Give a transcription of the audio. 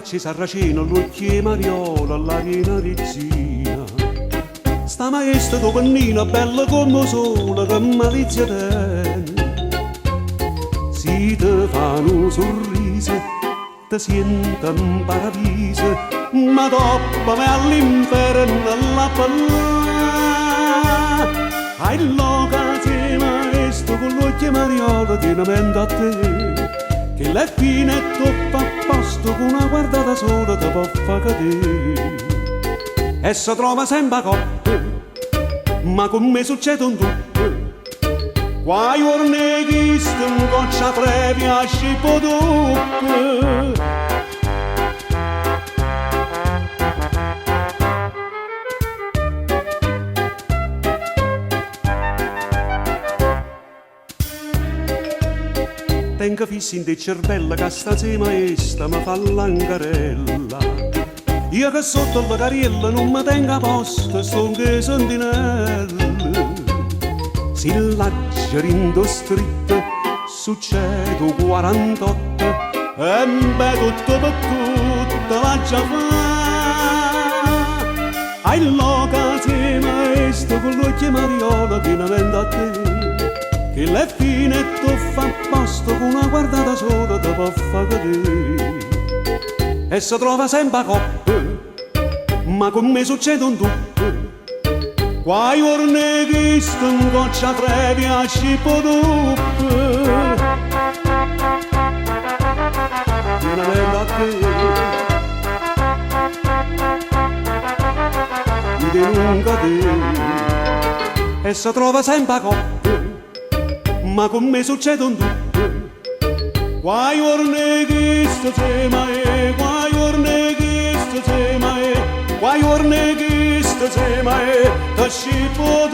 faccia sarraceno, l'occhio mariola, la piena rezzina. Sta maestra tua pennina, bella come sole, che malizia tiene. Si te fanno un sorriso, ti senti in paradiso, ma dopo me all'inferno la palla. Hai l'occasione maestro con l'occhio mariola, tiene mente a te, che la fine è troppo a posto, con una guardata sola ti può far cadere. E si trova sempre a coppia, ma con me succede un tutto. Qua giorni che sto in goccia previa a scippo doppio. Tengo fissi in te cervella che stasera maestra mi fa l'angarella. Io che sotto la cariella non mi tengo a posto, sto che sentinella. Si rindo stritto, succedo 48, e beh tutto per tutto la già fa. Hai l'occasione maestro con l'occhio mariola pienamente a te, che le fine tu fa a posto, con una guardata sola ti può far cadere. E si trova sempre a coppia, ma con me succede un tutto. Qua giorni che sto in goccia previa a scippo doppio. Pienamente a te, mi denunca te. E si trova sempre a coppia, ma con me succede un tutto. Qua giorni che sto sema e, qua giorni che sto sema e, qua giorni che sto sema e, da scippo